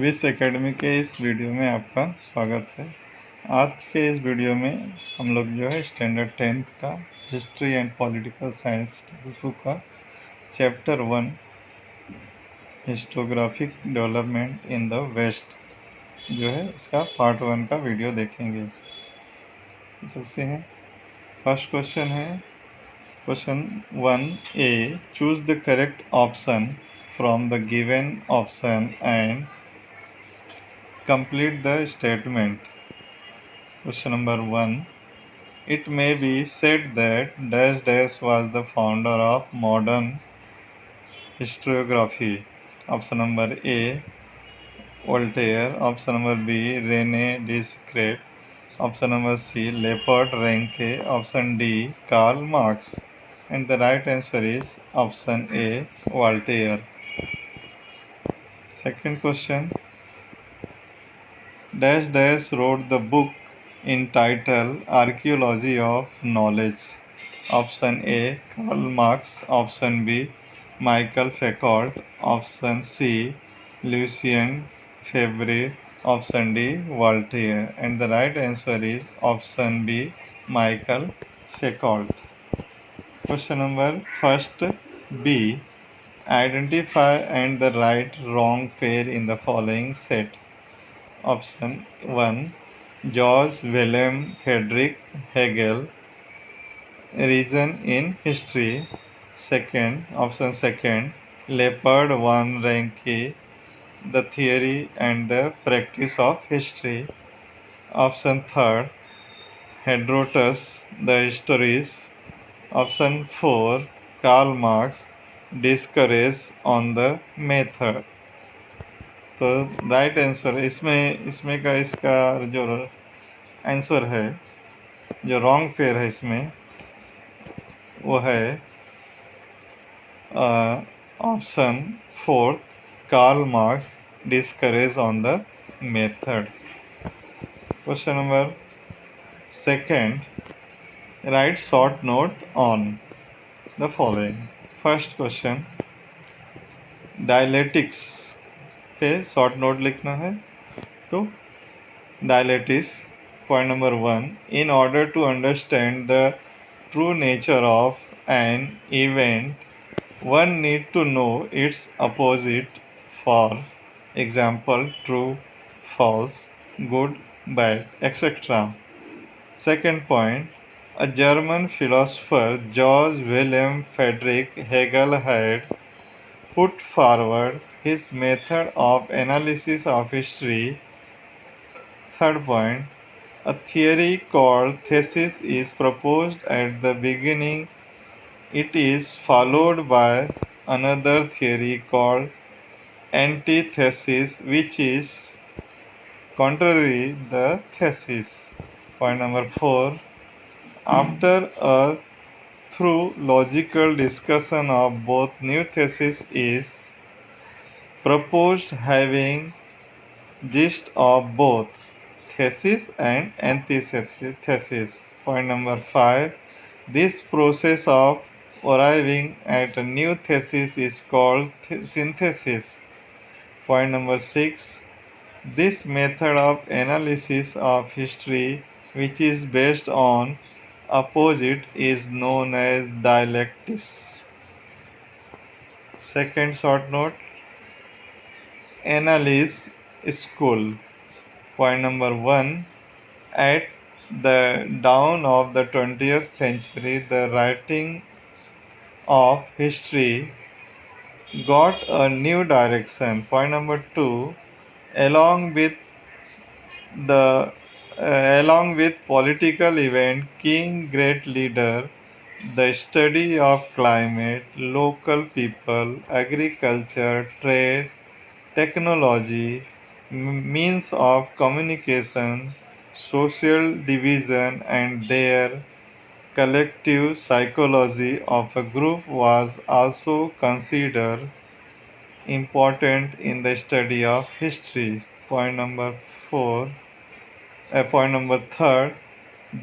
Wish academy के इस video में आपका स्वागत है। आज के इस वीडियो में हम लोग जो है स्टैंडर्ड 10th का history and political science book का chapter 1 historiographic development in the west जो है इसका पार्ट 1 का वीडियो देखेंगे। चलते हैं। फर्स्ट क्वेश्चन है question 1A, choose the correct option from the given option and complete the statement. Question number 1. It may be said that dash dash was the founder of modern historiography. Option number A, Voltaire. Option number B, Rene Descartes. Option number C, Leopold Ranke. Option D, Karl Marx. And the right answer is option A, Voltaire. Second question. Dash dash wrote the book entitled Archaeology of Knowledge. Option A, Karl Marx. Option B, Michael Foucault. Option C, Lucien Febvre. Option D, Voltaire. And the right answer is option B, Michael Foucault. Question number first B. Identify and the right wrong pair in the following set. Option 1, George Wilhelm Friedrich Hegel, Reason in History. Option 2, Leopold von Ranke, The Theory and the Practice of History. Option 3, Herodotus, The Histories. Option 4, Karl Marx, Discourse on the Method. तो right answer इसमें का इसका जो answer है, जो wrong pair है इसमें, वो है option 4, Karl Marx, discourse on the method. Question number 2, write short note on the following. First question, dialectics पे शॉर्ट नोट लिखना है. तो dialectics, point number 1, in order to understand the true nature of an event one need to know its opposite. For example true, false, good, bad, etcetera. Second point, a German philosopher George Wilhelm Friedrich Hegel had put forward his method of analysis of history. Third point, a theory called thesis is proposed at the beginning. It is followed by another theory called antithesis, which is contrary the thesis. Point number 4, after a through logical discussion of both, new thesis is proposed having gist of both thesis and antithesis. Point number 5, this process of arriving at a new thesis is called synthesis. Point number 6, this method of analysis of history, which is based on opposite, is known as dialectics. Second short note, Annales School. Point number 1, at the dawn of the 20th century, the writing of history got a new direction. Point number 2, along with political event, king, great leader, the study of climate, local people, agriculture, trade, technology, means of communication, social division, and their collective psychology of a group was also considered important in the study of history. Point number 3,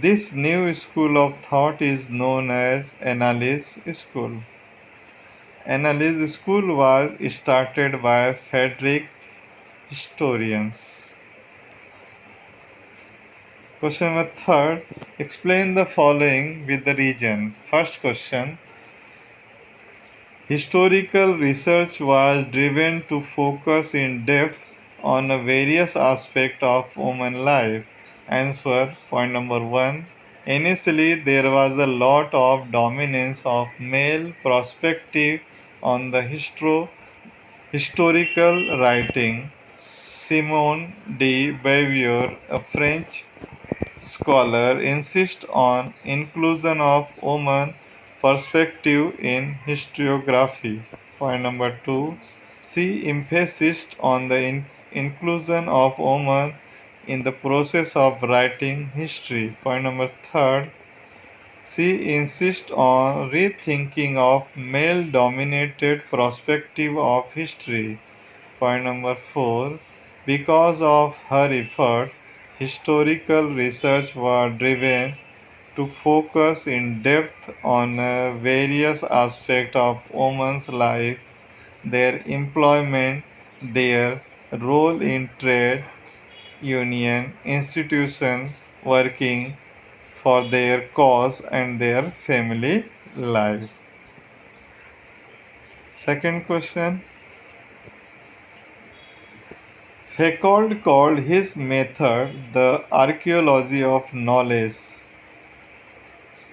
this new school of thought is known as Annales School. Annales School was started by Friedrich historians. Question number third. Explain the following with the region. First question. Historical research was driven to focus in depth on a various aspects of human life. Answer point number one. Initially, there was a lot of dominance of male perspective on the historical writing. Simone de Beauvoir, a French scholar, insists on inclusion of woman perspective in historiography. Point number two, she emphasized on the inclusion of women in the process of writing history. Point number third, she insists on rethinking of male-dominated perspective of history. Point number four, because of her effort, historical research was driven to focus in depth on various aspects of women's life, their employment, their role in trade, union, institution, working for their cause and their family life. Second question. Foucault called his method the archaeology of knowledge.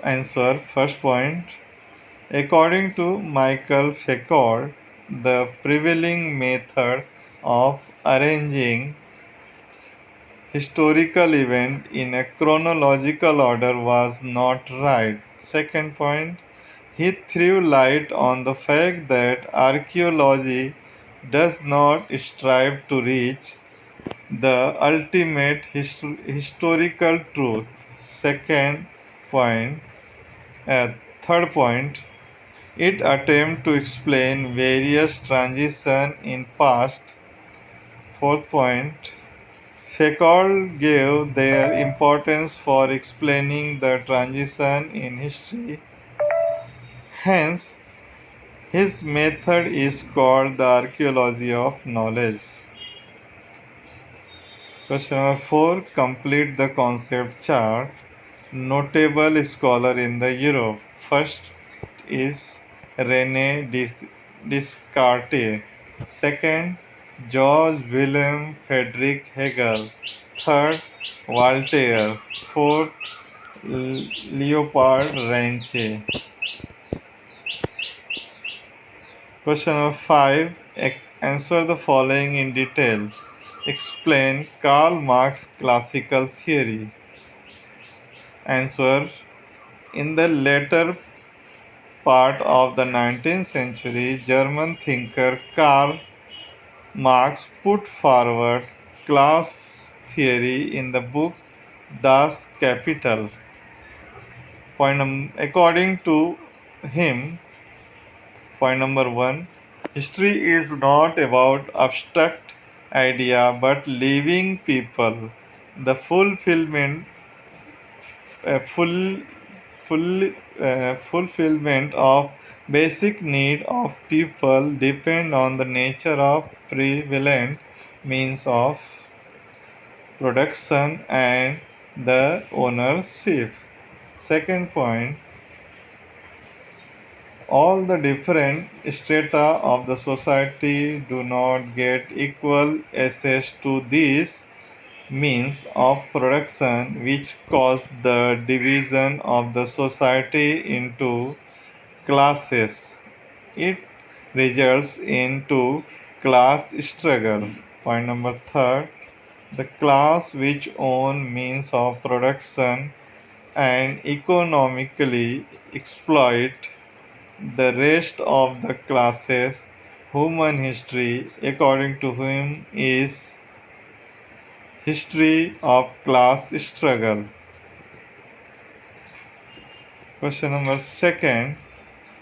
Answer first point. According to Michael Foucault, the prevailing method of arranging historical events in a chronological order was not right. Second point, he threw light on the fact that archaeology does not strive to reach the ultimate historical truth. Second point, third point, it attempts to explain various transitions in past. Fourth point, Foucault gave their importance for explaining the transition in history. Hence, his method is called the archaeology of knowledge. Question number 4. Complete the concept chart. Notable scholar in the Europe. First is René Descartes. Second, George Wilhelm Friedrich Hegel. Third, Voltaire. Fourth, Leopold Ranke. Question number 5. Answer the following in detail. Explain Karl Marx's classical theory. Answer. In the later part of the 19th century, German thinker Karl Marx put forward class theory in the book Das Kapital. According to him, point number one, history is not about abstract idea but living people. The full, fulfillment of basic need of people depend on the nature of prevalent means of production and the ownership. Second point, all the different strata of the society do not get equal access to these means of production, which cause the division of the society into classes. It results into class struggle. Point number third, the class which own means of production and economically exploit the rest of the classes. Human history, according to whom, is history of class struggle. Question number second.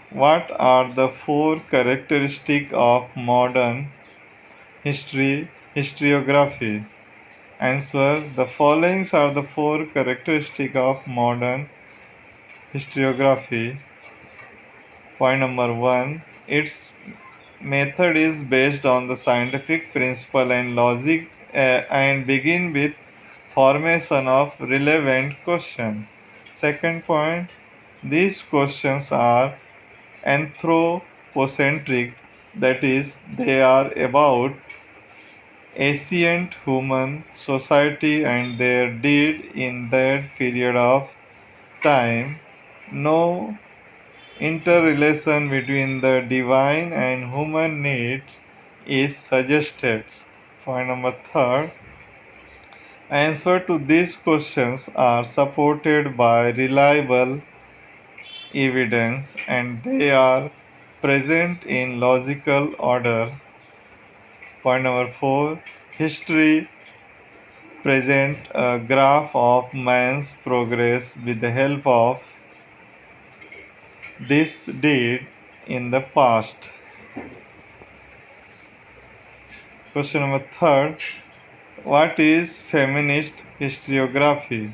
What are the four characteristics of modern historiography? Answer. The following are the four characteristics of modern historiography. Point number one. Its method is based on the scientific principle and logic and begin with formation of relevant question. Second point, these questions are anthropocentric, that is, they are about ancient human society and their deed in that period of time. No interrelation between the divine and human need is suggested. Point number third. Answer to these questions are supported by reliable evidence and they are present in logical order. Point number four. History present a graph of man's progress with the help of this deed in the past. Question number third. What is feminist historiography?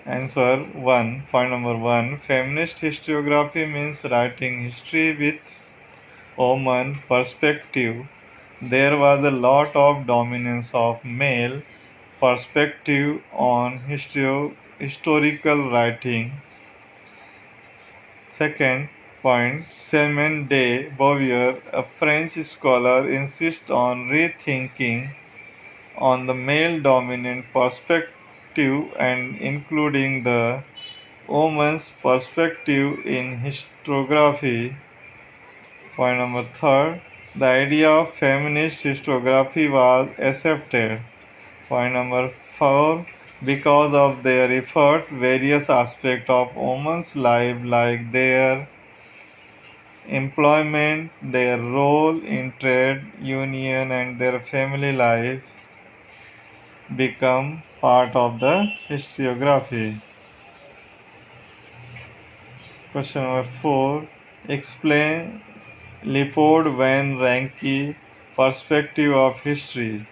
Answer 1. Point number 1. Feminist historiography means writing history with woman perspective. There was a lot of dominance of male perspective on historical writing. Second point, Simone de Beauvoir, a French scholar, insists on rethinking on the male dominant perspective and including the woman's perspective in historiography. Point number third, the idea of feminist historiography was accepted. Point number four, because of their effort, various aspects of women's life like their employment, their role in trade union and their family life become part of the historiography. Question number 4. Explain Leopold von Ranke perspective of history.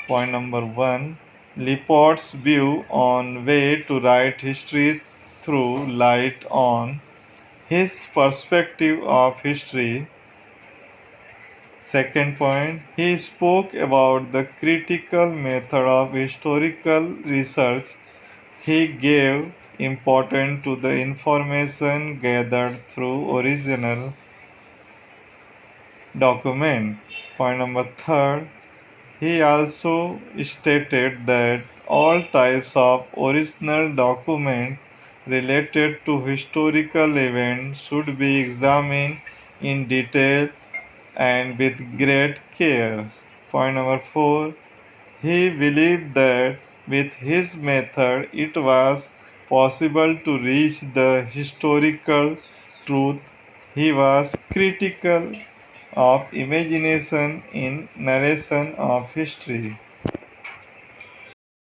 Point number 1. Leopold's view on way to write history through light on his perspective of history. Second point, he spoke about the critical method of historical research. He gave importance to the information gathered through original document. Point number third, he also stated that all types of original document related to historical events should be examined in detail and with great care. Point number 4. He believed that with his method it was possible to reach the historical truth. He was critical of imagination in narration of history.